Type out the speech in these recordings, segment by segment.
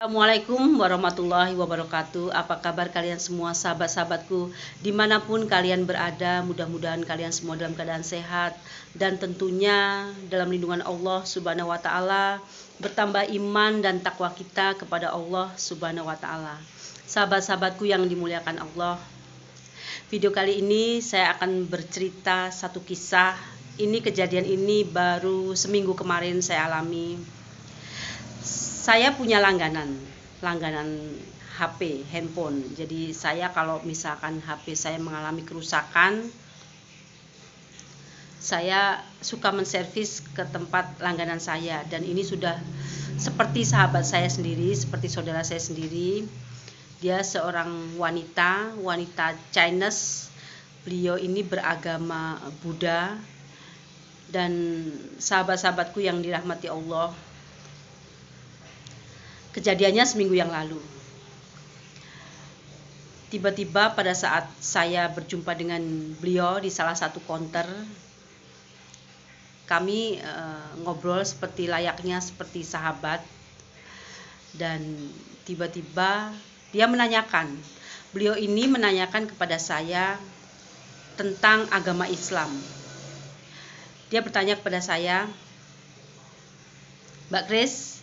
Assalamualaikum warahmatullahi wabarakatuh. Apa kabar kalian semua, sahabat-sahabatku? Dimanapun kalian berada, mudah-mudahan kalian semua dalam keadaan sehat dan tentunya dalam lindungan Allah Subhanahu wa Ta'ala, bertambah iman dan takwa kita kepada Allah Subhanahu wa Ta'ala. Sahabat-sahabatku yang dimuliakan Allah, video kali ini saya akan bercerita satu kisah. Kejadian ini baru seminggu kemarin saya alami. Saya punya langganan HP, handphone. Jadi saya kalau misalkan HP saya mengalami kerusakan, saya suka menservis ke tempat langganan saya. Dan ini sudah seperti sahabat saya sendiri, seperti saudara saya sendiri. Dia seorang wanita Chinese. Beliau ini beragama Buddha. Dan sahabat-sahabatku yang dirahmati Allah, kejadiannya seminggu yang lalu. Tiba-tiba pada saat saya berjumpa dengan beliau di salah satu counter, kami ngobrol seperti layaknya seperti sahabat. Dan tiba-tiba beliau ini menanyakan kepada saya tentang agama Islam. Dia bertanya kepada saya, "Mbak Grace,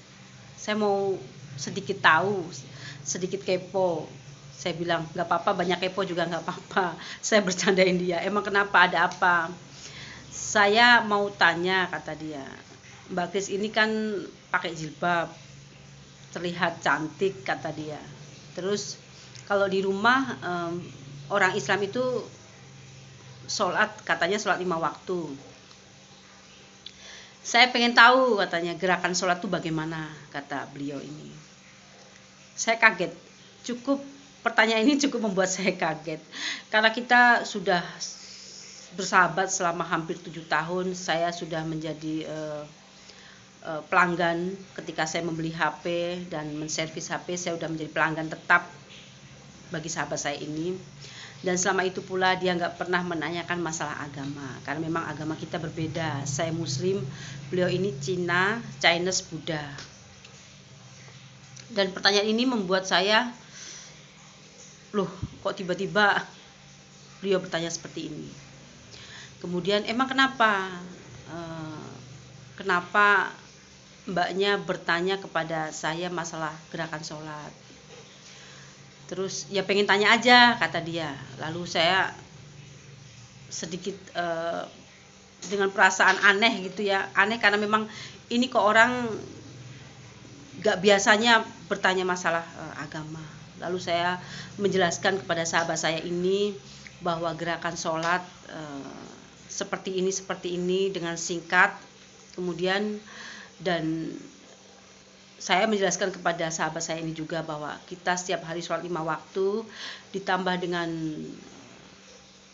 saya mau sedikit tahu, sedikit kepo." Saya bilang, "Gak apa-apa, banyak kepo juga gak apa-apa." Saya bercandain dia, "Emang kenapa, ada apa?" "Saya mau tanya," kata dia, "Mbak Grace ini kan pakai jilbab, terlihat cantik," kata dia. "Terus kalau di rumah orang Islam itu katanya sholat 5 waktu. Saya pengen tahu," katanya, "gerakan sholat itu bagaimana," kata beliau ini. Saya kaget. Pertanyaan ini cukup membuat saya kaget. Karena kita sudah bersahabat selama hampir 7 tahun. Saya sudah menjadi pelanggan ketika saya membeli HP dan menservis HP. Saya sudah menjadi pelanggan tetap bagi sahabat saya ini. Dan selama itu pula dia nggak pernah menanyakan masalah agama, karena memang agama kita berbeda. Saya Muslim, beliau ini Chinese Buddha. Dan pertanyaan ini membuat saya, loh kok tiba-tiba beliau bertanya seperti ini. Kemudian, "Emang kenapa? Kenapa mbaknya bertanya kepada saya masalah gerakan sholat?" Terus, "Ya pengen tanya aja," kata dia. Lalu saya sedikit dengan perasaan aneh gitu ya. Aneh karena memang ini kok orang gak biasanya bertanya masalah agama. Lalu saya menjelaskan kepada sahabat saya ini bahwa gerakan sholat seperti ini dengan singkat. Kemudian saya menjelaskan kepada sahabat saya ini juga bahwa kita setiap hari sholat 5 waktu ditambah dengan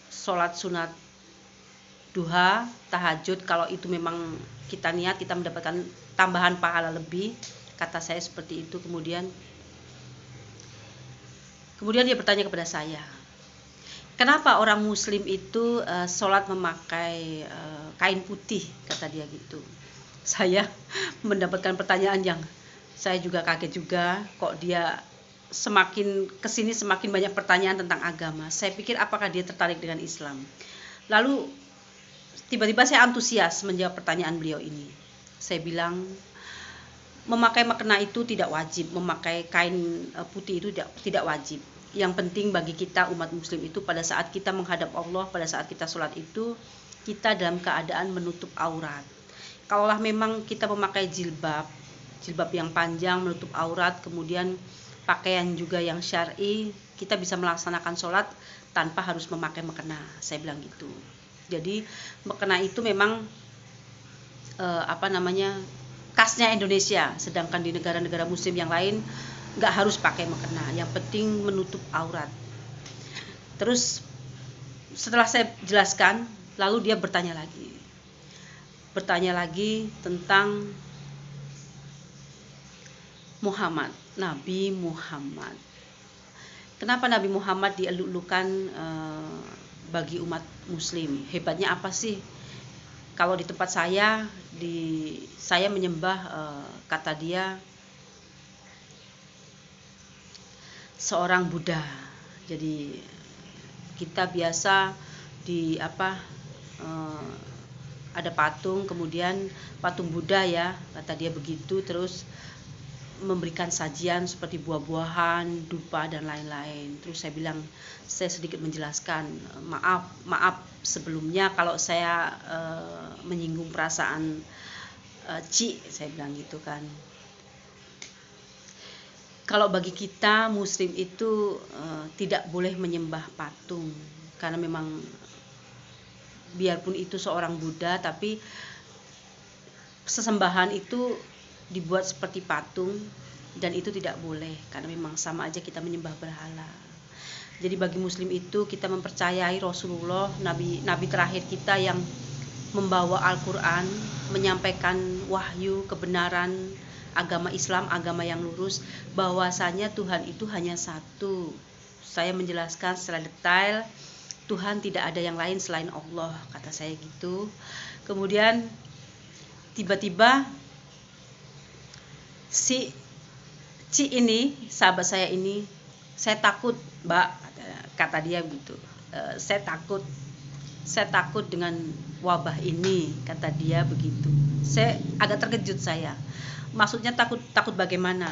sholat sunat duha, tahajud. Kalau itu memang kita niat, kita mendapatkan tambahan pahala lebih, kata saya seperti itu. Kemudian dia bertanya kepada saya, "Kenapa orang Muslim itu sholat memakai kain putih?" kata dia gitu. Saya mendapatkan pertanyaan yang saya juga kaget juga, kok dia semakin kesini semakin banyak pertanyaan tentang agama. Saya pikir apakah dia tertarik dengan Islam. Lalu tiba-tiba saya antusias menjawab pertanyaan beliau ini. Saya bilang, memakai mukena itu tidak wajib, memakai kain putih itu tidak wajib. Yang penting bagi kita umat Muslim itu pada saat kita menghadap Allah, pada saat kita sholat itu, kita dalam keadaan menutup aurat. Kalaulah memang kita memakai jilbab yang panjang menutup aurat, kemudian pakaian juga yang syar'i, kita bisa melaksanakan sholat tanpa harus memakai mukena. Saya bilang gitu. Jadi mukena itu memang khasnya Indonesia, sedangkan di negara-negara Muslim yang lain nggak harus pakai mukena. Yang penting menutup aurat. Terus setelah saya jelaskan, lalu dia bertanya lagi tentang Muhammad, Nabi Muhammad. Kenapa Nabi Muhammad dieluk-elukan bagi umat Muslim? Hebatnya apa sih? Kalau di tempat saya menyembah, kata dia, seorang Buddha. Jadi kita biasa di ada patung, kemudian patung Buddha ya, kata dia begitu, terus memberikan sajian seperti buah-buahan, dupa dan lain-lain. Terus saya bilang, saya sedikit menjelaskan, maaf sebelumnya kalau saya menyinggung perasaan Ci, saya bilang gitu kan. Kalau bagi kita Muslim itu tidak boleh menyembah patung, karena memang biarpun itu seorang Buddha, tapi sesembahan itu dibuat seperti patung, dan itu tidak boleh karena memang sama aja kita menyembah berhala. Jadi bagi Muslim itu kita mempercayai Rasulullah, nabi terakhir kita yang membawa Al-Quran, menyampaikan wahyu kebenaran agama Islam, agama yang lurus, bahwasanya Tuhan itu hanya satu. Saya menjelaskan secara detail, Tuhan tidak ada yang lain selain Allah, kata saya gitu. Kemudian tiba-tiba si Ci ini, sahabat saya ini, saya takut Mbak, kata dia gitu. Saya takut dengan wabah ini, kata dia begitu. Saya agak terkejut saya. Maksudnya takut bagaimana?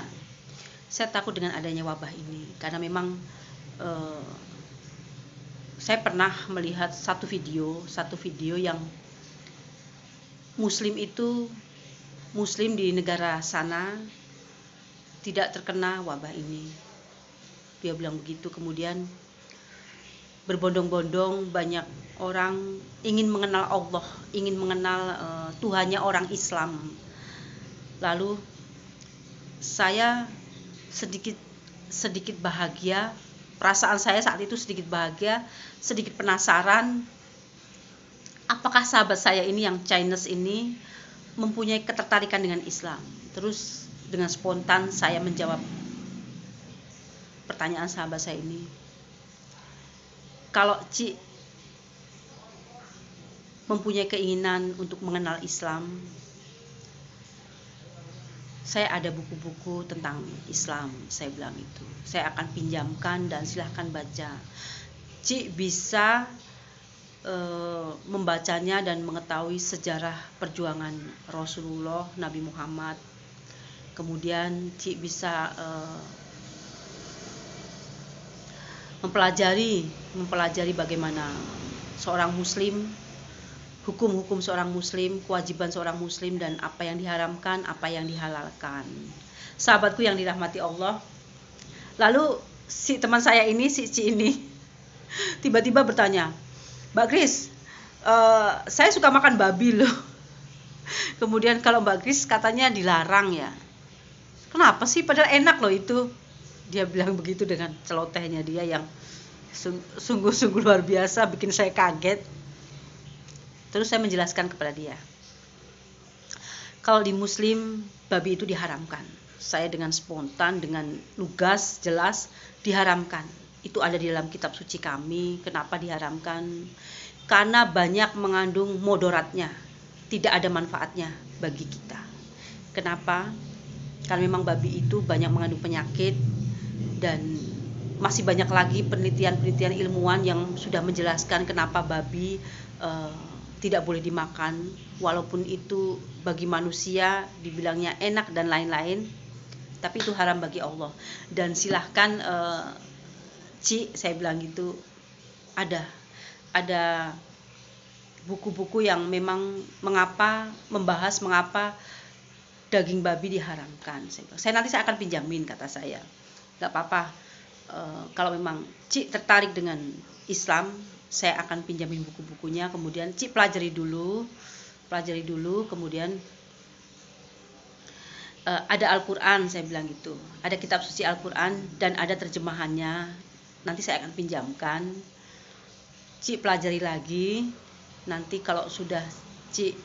Saya takut dengan adanya wabah ini karena memang saya pernah melihat satu video yang Muslim di negara sana tidak terkena wabah ini. Dia bilang begitu. Kemudian berbondong-bondong banyak orang ingin mengenal Allah, ingin mengenal Tuhannya orang Islam. Lalu saya sedikit bahagia, perasaan saya saat itu sedikit bahagia, sedikit penasaran, apakah sahabat saya ini yang Chinese ini mempunyai ketertarikan dengan Islam. Terus dengan spontan saya menjawab pertanyaan sahabat saya ini. Kalau Ci mempunyai keinginan untuk mengenal Islam, saya ada buku-buku tentang Islam, saya bilang itu. Saya akan pinjamkan dan silahkan baca. Ci bisa membacanya dan mengetahui sejarah perjuangan Rasulullah, Nabi Muhammad. Kemudian Ci bisa mempelajari bagaimana seorang Muslim, hukum-hukum seorang Muslim, kewajiban seorang Muslim, dan apa yang diharamkan, apa yang dihalalkan. Sahabatku yang dirahmati Allah. Lalu si teman saya ini, si Ci ini, tiba-tiba bertanya, Mbak Kris, saya suka makan babi loh. Kemudian kalau Mbak Kris katanya dilarang ya. Kenapa sih? Padahal enak loh itu. Dia bilang begitu dengan celotehnya dia yang sungguh-sungguh luar biasa, bikin saya kaget. Terus saya menjelaskan kepada dia, kalau di Muslim babi itu diharamkan. Saya dengan spontan, dengan lugas, jelas, diharamkan. Itu ada di dalam kitab suci kami. Kenapa diharamkan? Karena banyak mengandung modoratnya, tidak ada manfaatnya bagi kita. Kenapa? Karena memang babi itu banyak mengandung penyakit, dan masih banyak lagi penelitian ilmuwan yang sudah menjelaskan kenapa babi tidak boleh dimakan, walaupun itu bagi manusia dibilangnya enak dan lain-lain, tapi itu haram bagi Allah. Dan silahkan Ci, saya bilang gitu, ada buku-buku yang memang membahas mengapa daging babi diharamkan. Saya nanti akan pinjamin, kata saya. Gak apa-apa, kalau memang Ci tertarik dengan Islam, saya akan pinjamin buku-bukunya. Kemudian Ci pelajari dulu, kemudian ada Al-Quran, saya bilang gitu, ada kitab suci Al-Quran dan ada terjemahannya, nanti saya akan pinjamkan. Ci pelajari lagi, nanti kalau sudah Ci,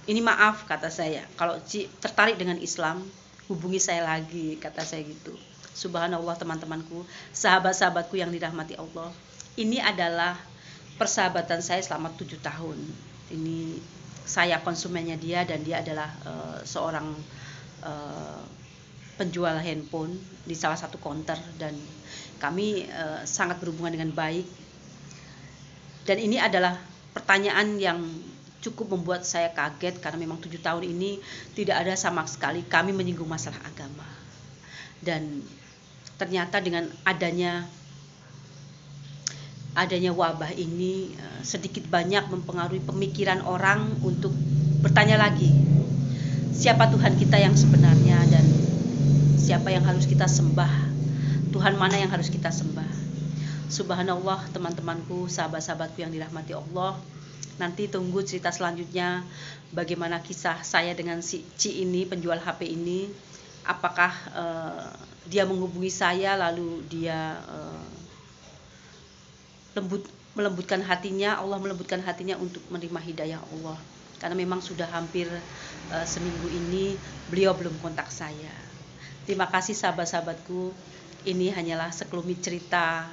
ini maaf, kata saya, kalau Ci tertarik dengan Islam, hubungi saya lagi, kata saya gitu. Subhanallah teman-temanku, sahabat-sahabatku yang dirahmati Allah. Ini adalah persahabatan saya selama 7 tahun. Ini saya konsumennya dia, dan dia adalah seorang penjual handphone di salah satu counter, dan kami sangat berhubungan dengan baik. Dan ini adalah pertanyaan yang cukup membuat saya kaget, karena memang 7 tahun ini tidak ada sama sekali kami menyinggung masalah agama. Dan ternyata dengan adanya wabah ini sedikit banyak mempengaruhi pemikiran orang untuk bertanya lagi, siapa Tuhan kita yang sebenarnya dan siapa yang harus kita sembah, Tuhan mana yang harus kita sembah. Subhanallah, teman-temanku, sahabat-sahabatku yang dirahmati Allah. Nanti tunggu cerita selanjutnya, bagaimana kisah saya dengan si Ci ini, penjual HP ini. Apakah dia menghubungi saya lalu dia melembutkan hatinya, Allah melembutkan hatinya untuk menerima hidayah Allah. Karena memang sudah hampir seminggu ini beliau belum kontak saya. Terima kasih sahabat-sahabatku. Ini hanyalah sekelumit cerita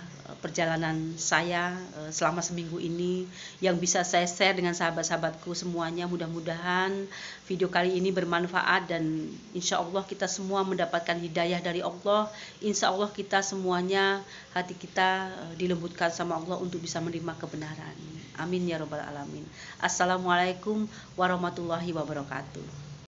perjalanan saya selama seminggu ini yang bisa saya share dengan sahabat-sahabatku semuanya. Mudah-mudahan video kali ini bermanfaat dan insya Allah kita semua mendapatkan hidayah dari Allah. Insya Allah kita semuanya, hati kita dilembutkan sama Allah untuk bisa menerima kebenaran. Amin ya robbal alamin. Assalamualaikum warahmatullahi wabarakatuh.